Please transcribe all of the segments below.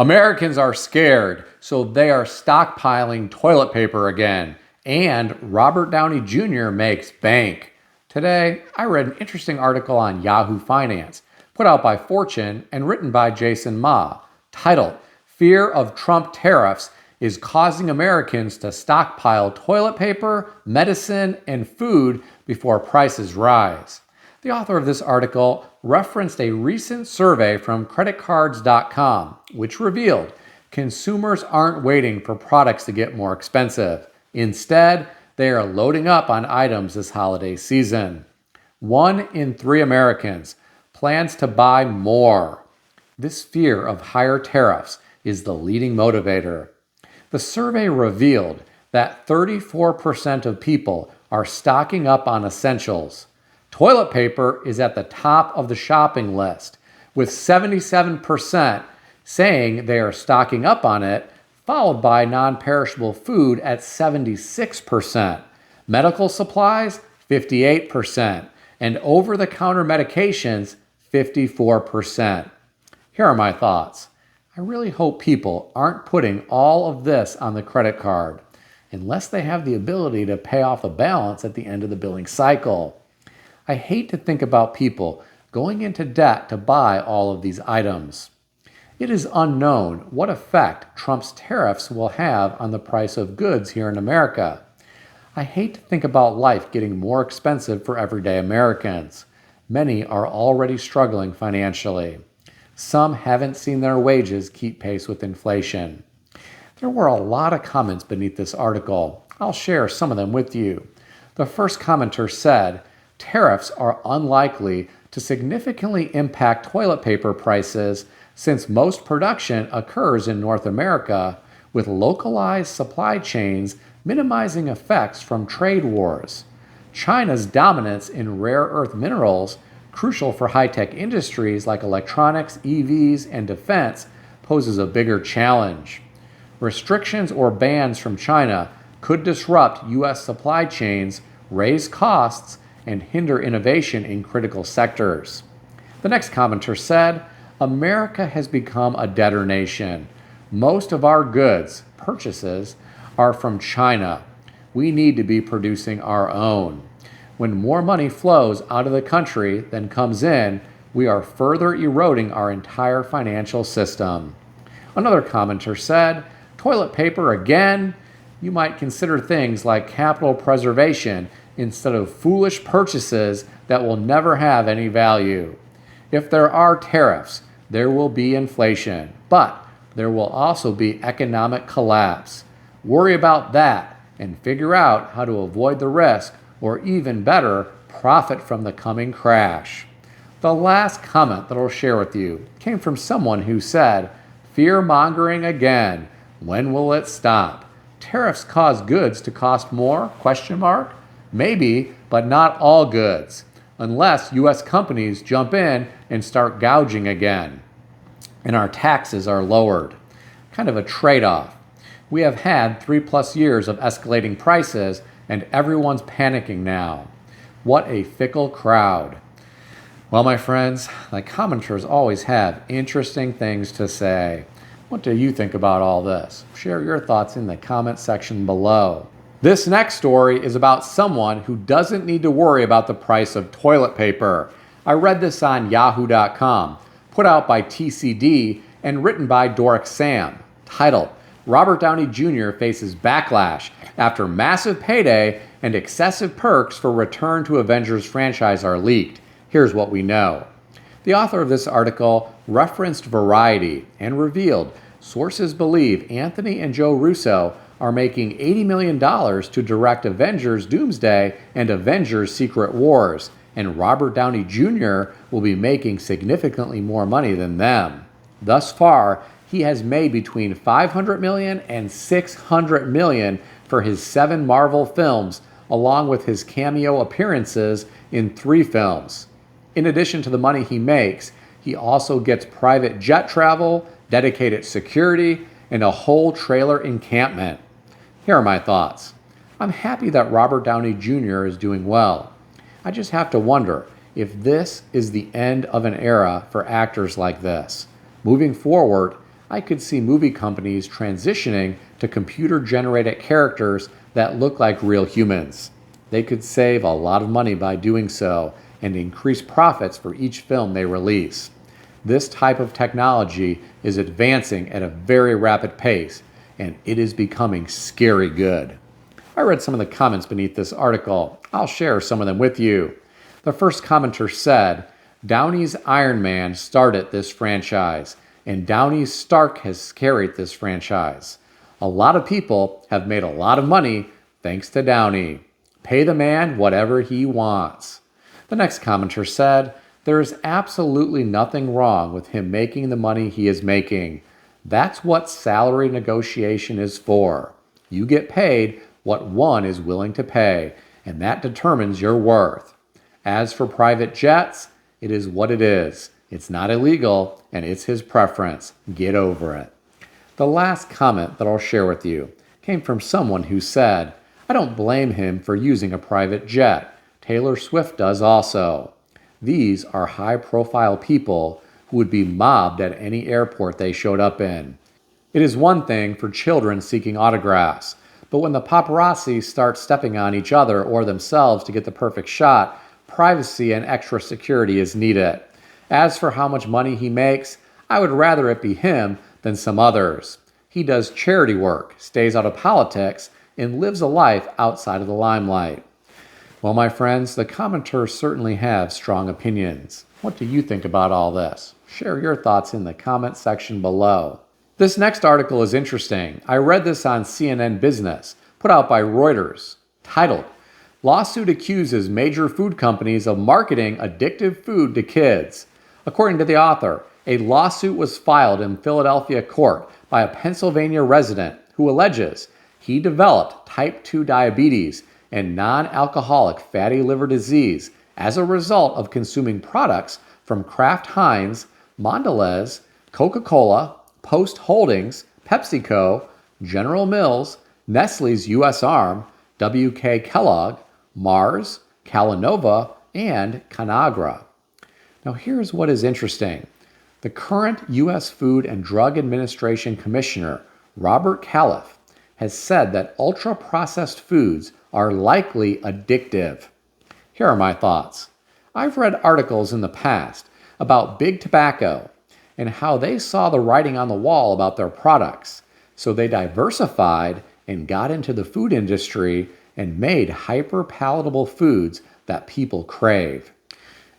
Americans are scared, so they are stockpiling toilet paper again. And Robert Downey Jr. makes bank. Today, I read an interesting article on Yahoo Finance, put out by Fortune and written by Jason Ma, titled, "Fear of Trump Tariffs is Causing Americans to Stockpile Toilet Paper, Medicine, and Food Before Prices Rise." The author of this article referenced a recent survey from creditcards.com, which revealed consumers aren't waiting for products to get more expensive. Instead, they are loading up on items this holiday season. 1 in 3 Americans plans to buy more. This fear of higher tariffs is the leading motivator. The survey revealed that 34% of people are stocking up on essentials. Toilet paper is at the top of the shopping list, with 77% saying they are stocking up on it, followed by non-perishable food at 76%, medical supplies 58%, and over-the-counter medications 54%. Here are my thoughts. I really hope people aren't putting all of this on the credit card, unless they have the ability to pay off the balance at the end of the billing cycle. I hate to think about people going into debt to buy all of these items. It is unknown what effect Trump's tariffs will have on the price of goods here in America. I hate to think about life getting more expensive for everyday Americans. Many are already struggling financially. Some haven't seen their wages keep pace with inflation. There were a lot of comments beneath this article. I'll share some of them with you. The first commenter said, "Tariffs are unlikely to significantly impact toilet paper prices since most production occurs in North America, with localized supply chains minimizing effects from trade wars. China's dominance in rare earth minerals, crucial for high-tech industries like electronics, EVs, and defense, poses a bigger challenge. Restrictions or bans from China could disrupt U.S. supply chains, raise costs, and hinder innovation in critical sectors." The next commenter said, "America has become a debtor nation. Most of our goods purchases are from China. We need to be producing our own. When more money flows out of the country than comes in, we are further eroding our entire financial system." Another commenter said, "Toilet paper again? You might consider things like capital preservation instead of foolish purchases that will never have any value. If there are tariffs, there will be inflation, but there will also be economic collapse. Worry about that and figure out how to avoid the risk, or even better, profit from the coming crash." The last comment that I'll share with you came from someone who said, "Fear-mongering again. When will it stop? Tariffs cause goods to cost more? Maybe, but not all goods, unless U.S. companies jump in and start gouging again, and our taxes are lowered." Kind of a trade-off. We have had 3+ years of escalating prices, and everyone's panicking now. What a fickle crowd. Well, my friends, the commenters always have interesting things to say. What do you think about all this? Share your thoughts in the comment section below. This next story is about someone who doesn't need to worry about the price of toilet paper. I read this on yahoo.com, put out by TCD and written by Dork Sam, titled, "Robert Downey Jr. Faces Backlash After Massive Payday and Excessive Perks for Return to Avengers Franchise Are Leaked. Here's what we know." The author of this article referenced Variety and revealed sources believe Anthony and Joe Russo are making $80 million to direct Avengers Doomsday and Avengers Secret Wars, and Robert Downey Jr. will be making significantly more money than them. Thus far, he has made between $500 million and $600 million for his 7 Marvel films, along with his cameo appearances in 3 films. In addition to the money he makes, he also gets private jet travel, dedicated security, and a whole trailer encampment. Here are my thoughts. I'm happy that Robert Downey Jr. is doing well. I just have to wonder if this is the end of an era for actors like this. Moving forward, I could see movie companies transitioning to computer-generated characters that look like real humans. They could save a lot of money by doing so and increase profits for each film they release. This type of technology is advancing at a very rapid pace, and it is becoming scary good. I read some of the comments beneath this article. I'll share some of them with you. The first commenter said, Downey's Iron Man started this franchise, and Downey's Stark has carried this franchise. A lot of people have made a lot of money thanks to Downey. Pay the man whatever he wants. The next commenter said, there is absolutely nothing wrong with him making the money he is making. That's what salary negotiation is for. You get paid what one is willing to pay, and that determines your worth. As for private jets, it is what it is. It's not illegal, and it's his preference. Get over it. The last comment that I'll share with you came from someone who said, I don't blame him for using a private jet. Taylor Swift does also. These are high-profile people who would be mobbed at any airport they showed up in. It is one thing for children seeking autographs, but when the paparazzi start stepping on each other or themselves to get the perfect shot, privacy and extra security is needed. As for how much money he makes, I would rather it be him than some others. He does charity work, stays out of politics, and lives a life outside of the limelight. Well, my friends, the commenters certainly have strong opinions. What do you think about all this? Share your thoughts in the comment section below. This next article is interesting. I read this on CNN Business, put out by Reuters, titled, Lawsuit accuses major food companies of marketing addictive food to kids. According to the author, a lawsuit was filed in Philadelphia court by a Pennsylvania resident who alleges he developed type 2 diabetes and non-alcoholic fatty liver disease as a result of consuming products from Kraft Heinz, Mondelez, Coca-Cola, Post Holdings, PepsiCo, General Mills, Nestle's U.S. Arm, W.K. Kellogg, Mars, Calanova, and Conagra. Now here's what is interesting. The current U.S. Food and Drug Administration Commissioner, Robert Califf, has said that ultra-processed foods are likely addictive. Here are my thoughts. I've read articles in the past about Big Tobacco and how they saw the writing on the wall about their products, so they diversified and got into the food industry and made hyper-palatable foods that people crave.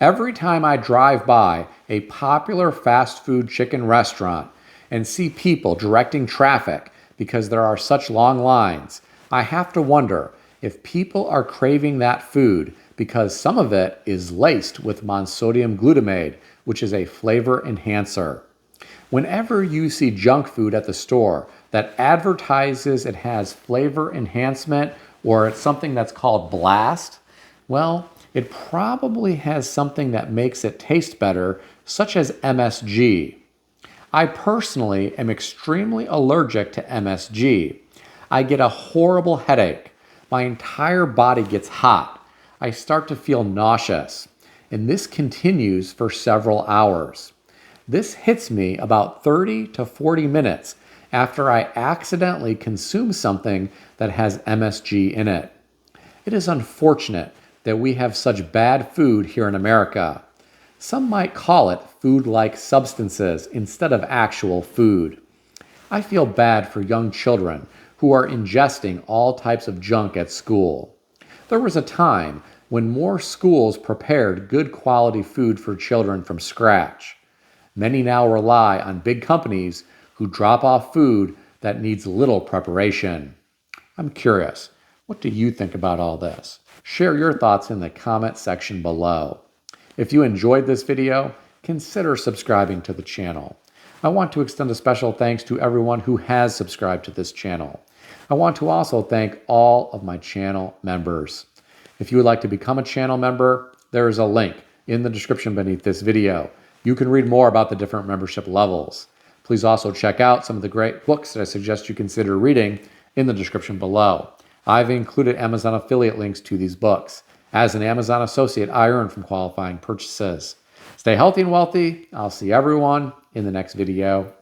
Every time I drive by a popular fast food chicken restaurant and see people directing traffic because there are such long lines, I have to wonder if people are craving that food because some of it is laced with monosodium glutamate, which is a flavor enhancer. Whenever you see junk food at the store that advertises it has flavor enhancement or it's something that's called Blast, well, it probably has something that makes it taste better, such as MSG. I personally am extremely allergic to MSG. I get a horrible headache. My entire body gets hot. I start to feel nauseous, and this continues for several hours. This hits me about 30 to 40 minutes after I accidentally consume something that has MSG in it. It is unfortunate that we have such bad food here in America. Some might call it food-like substances instead of actual food. I feel bad for young children who are ingesting all types of junk at school. There was a time when more schools prepared good quality food for children from scratch. Many now rely on big companies who drop off food that needs little preparation. I'm curious, what do you think about all this? Share your thoughts in the comment section below. If you enjoyed this video, consider subscribing to the channel. I want to extend a special thanks to everyone who has subscribed to this channel. I want to also thank all of my channel members. If you would like to become a channel member, there is a link in the description beneath this video. You can read more about the different membership levels. Please also check out some of the great books that I suggest you consider reading in the description below. I've included Amazon affiliate links to these books. As an Amazon associate, I earn from qualifying purchases. Stay healthy and wealthy. I'll see everyone in the next video.